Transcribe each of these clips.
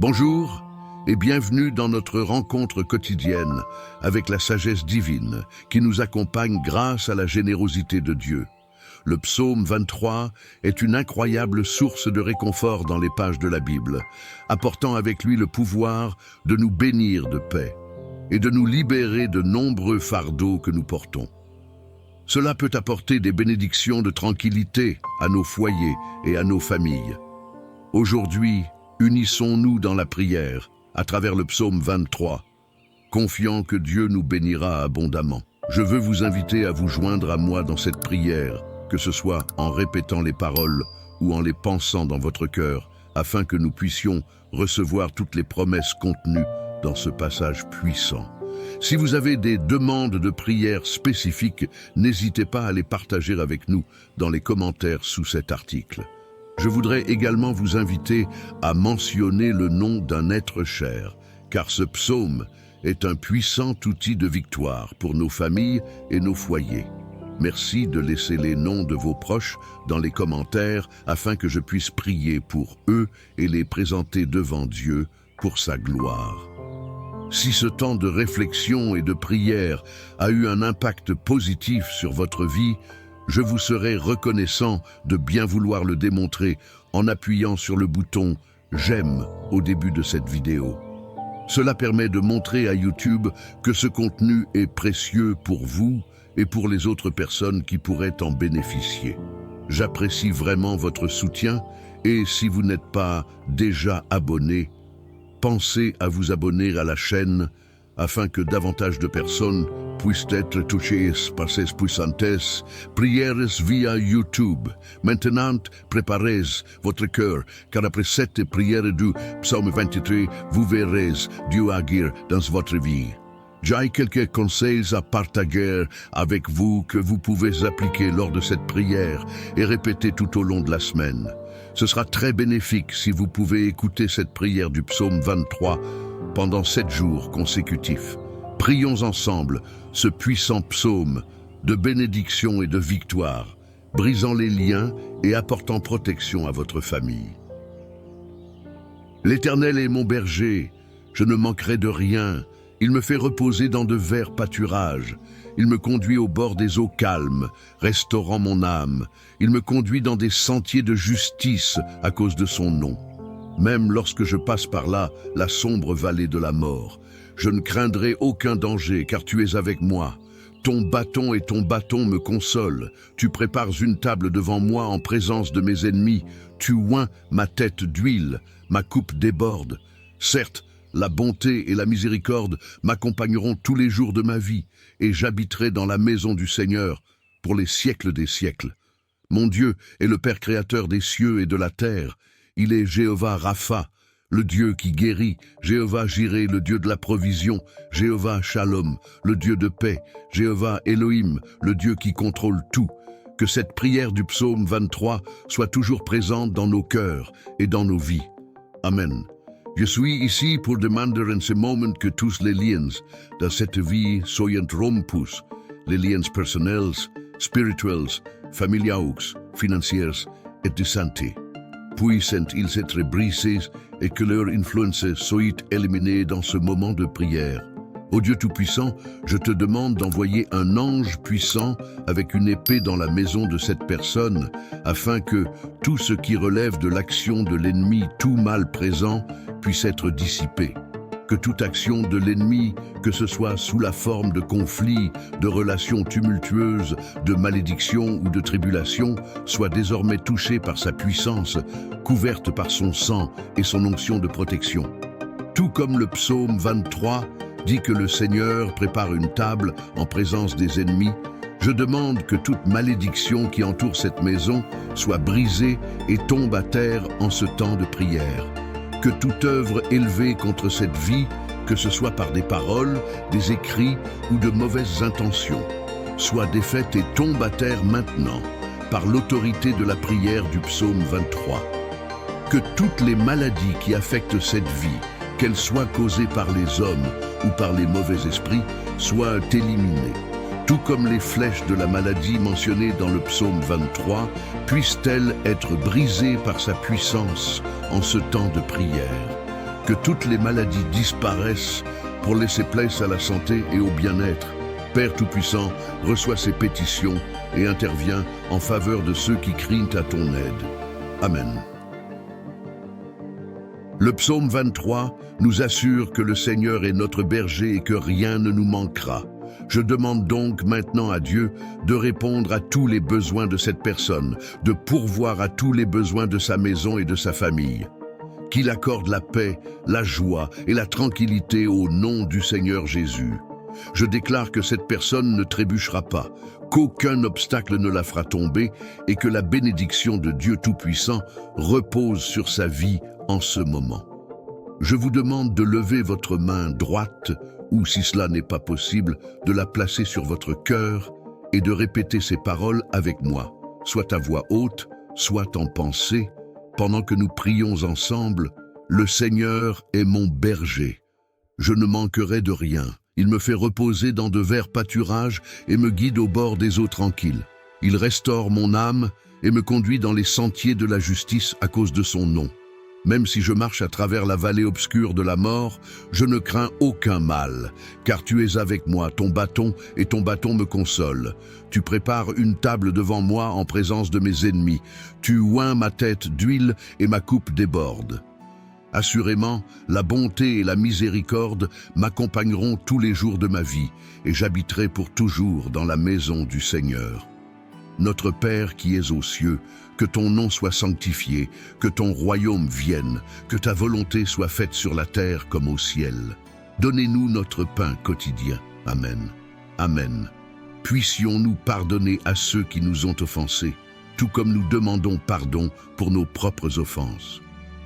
Bonjour et bienvenue dans notre rencontre quotidienne avec la sagesse divine qui nous accompagne grâce à la générosité de Dieu. Le psaume 23 est une incroyable source de réconfort dans les pages de la Bible, apportant avec lui le pouvoir de nous bénir de paix et de nous libérer de nombreux fardeaux que nous portons. Cela peut apporter des bénédictions de tranquillité à nos foyers et à nos familles. Aujourd'hui, unissons-nous dans la prière à travers le psaume 23, confiant que Dieu nous bénira abondamment. Je veux vous inviter à vous joindre à moi dans cette prière, que ce soit en répétant les paroles ou en les pensant dans votre cœur, afin que nous puissions recevoir toutes les promesses contenues dans ce passage puissant. Si vous avez des demandes de prière spécifiques, n'hésitez pas à les partager avec nous dans les commentaires sous cet article. Je voudrais également vous inviter à mentionner le nom d'un être cher, car ce psaume est un puissant outil de victoire pour nos familles et nos foyers. Merci de laisser les noms de vos proches dans les commentaires afin que je puisse prier pour eux et les présenter devant Dieu pour sa gloire. Si ce temps de réflexion et de prière a eu un impact positif sur votre vie, je vous serai reconnaissant de bien vouloir le démontrer en appuyant sur le bouton « J'aime » au début de cette vidéo. Cela permet de montrer à YouTube que ce contenu est précieux pour vous et pour les autres personnes qui pourraient en bénéficier. J'apprécie vraiment votre soutien et si vous n'êtes pas déjà abonné, pensez à vous abonner à la chaîne afin que davantage de personnes puissent être touchées par ces puissantes prières via YouTube. Maintenant, préparez votre cœur, car après cette prière du psaume 23, vous verrez Dieu agir dans votre vie. J'ai quelques conseils à partager avec vous que vous pouvez appliquer lors de cette prière et répéter tout au long de la semaine. Ce sera très bénéfique si vous pouvez écouter cette prière du psaume 23 pendant 7 jours consécutifs. Prions ensemble ce puissant psaume de bénédiction et de victoire, brisant les liens et apportant protection à votre famille. L'Éternel est mon berger, je ne manquerai de rien. Il me fait reposer dans de verts pâturages. Il me conduit au bord des eaux calmes, restaurant mon âme. Il me conduit dans des sentiers de justice à cause de son nom. Même lorsque je passe par là, la sombre vallée de la mort, je ne craindrai aucun danger, car tu es avec moi. Ton bâton et ton bâton me consolent. Tu prépares une table devant moi en présence de mes ennemis. Tu oins ma tête d'huile, ma coupe déborde. Certes, la bonté et la miséricorde m'accompagneront tous les jours de ma vie, et j'habiterai dans la maison du Seigneur pour les siècles des siècles. Mon Dieu est le Père créateur des cieux et de la terre. Il est Jéhovah Rapha, le Dieu qui guérit, Jéhovah Jireh, le Dieu de la provision, Jéhovah Shalom, le Dieu de paix, Jéhovah Elohim, le Dieu qui contrôle tout. Que cette prière du psaume 23 soit toujours présente dans nos cœurs et dans nos vies. Amen. Je suis ici pour demander en ce moment que tous les liens de cette vie soient rompus, les liens personnels, spirituels, familiaux, financiers et de santé. Puissent-ils être brisés et que leur influence soit éliminée dans ce moment de prière. Ô Dieu Tout-Puissant, je te demande d'envoyer un ange puissant avec une épée dans la maison de cette personne, afin que tout ce qui relève de l'action de l'ennemi, tout mal présent, puisse être dissipé. Que toute action de l'ennemi, que ce soit sous la forme de conflits, de relations tumultueuses, de malédictions ou de tribulations, soit désormais touchée par sa puissance, couverte par son sang et son onction de protection. Tout comme le psaume 23 dit que le Seigneur prépare une table en présence des ennemis, je demande que toute malédiction qui entoure cette maison soit brisée et tombe à terre en ce temps de prière. Que toute œuvre élevée contre cette vie, que ce soit par des paroles, des écrits ou de mauvaises intentions, soit défaite et tombe à terre maintenant, par l'autorité de la prière du psaume 23. Que toutes les maladies qui affectent cette vie, qu'elles soient causées par les hommes ou par les mauvais esprits, soient éliminées. Tout comme les flèches de la maladie mentionnées dans le psaume 23, puissent-elles être brisées par sa puissance en ce temps de prière. que toutes les maladies disparaissent pour laisser place à la santé et au bien-être. Père Tout-Puissant, reçois ces pétitions et interviens en faveur de ceux qui crient à ton aide. Amen. Le psaume 23 nous assure que le Seigneur est notre berger et que rien ne nous manquera. Je demande donc maintenant à Dieu de répondre à tous les besoins de cette personne, de pourvoir à tous les besoins de sa maison et de sa famille. Qu'il accorde la paix, la joie et la tranquillité au nom du Seigneur Jésus. Je déclare que cette personne ne trébuchera pas, qu'aucun obstacle ne la fera tomber et que la bénédiction de Dieu Tout-Puissant repose sur sa vie en ce moment. Je vous demande de lever votre main droite ou, si cela n'est pas possible, de la placer sur votre cœur et de répéter ces paroles avec moi, soit à voix haute, soit en pensée, pendant que nous prions ensemble. Le Seigneur est mon berger. Je ne manquerai de rien. Il me fait reposer dans de verts pâturages et me guide au bord des eaux tranquilles. Il restaure mon âme et me conduit dans les sentiers de la justice à cause de son nom. Même si je marche à travers la vallée obscure de la mort, je ne crains aucun mal, car tu es avec moi, ton bâton me consolent. Tu prépares une table devant moi en présence de mes ennemis. Tu oins ma tête d'huile et ma coupe déborde. Assurément, la bonté et la miséricorde m'accompagneront tous les jours de ma vie, et j'habiterai pour toujours dans la maison du Seigneur. Notre Père qui es aux cieux, que ton nom soit sanctifié, que ton royaume vienne, que ta volonté soit faite sur la terre comme au ciel. Donnez-nous notre pain quotidien. Amen. Amen. Puissions-nous pardonner à ceux qui nous ont offensés, tout comme nous demandons pardon pour nos propres offenses.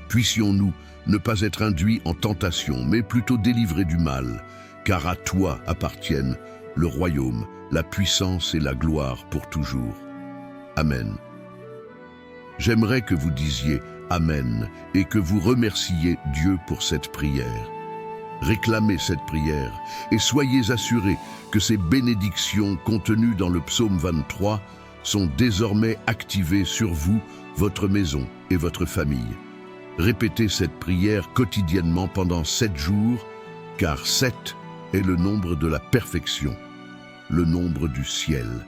Puissions-nous ne pas être induits en tentation, mais plutôt délivrés du mal, car à toi appartiennent le royaume, la puissance et la gloire pour toujours. Amen. J'aimerais que vous disiez Amen et que vous remerciez Dieu pour cette prière. Réclamez cette prière et soyez assurés que ces bénédictions contenues dans le psaume 23 sont désormais activées sur vous, votre maison et votre famille. Répétez cette prière quotidiennement pendant 7 jours, car 7 est le nombre de la perfection, le nombre du ciel.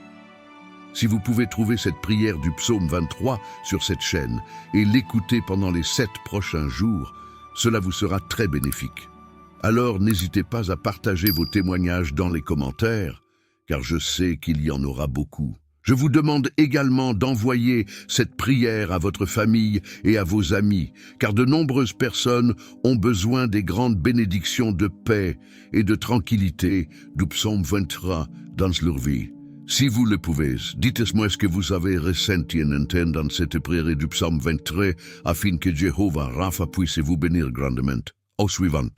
Si vous pouvez trouver cette prière du psaume 23 sur cette chaîne et l'écouter pendant les 7 prochains jours, cela vous sera très bénéfique. Alors n'hésitez pas à partager vos témoignages dans les commentaires, car je sais qu'il y en aura beaucoup. Je vous demande également d'envoyer cette prière à votre famille et à vos amis, car de nombreuses personnes ont besoin des grandes bénédictions de paix et de tranquillité du psaume 23 dans leur vie. Si vous le pouvez, dites-moi ce que vous avez ressenti en entendant cette prière du psaume 23 afin que Jéhovah Rapha puisse vous bénir grandement. Au suivant.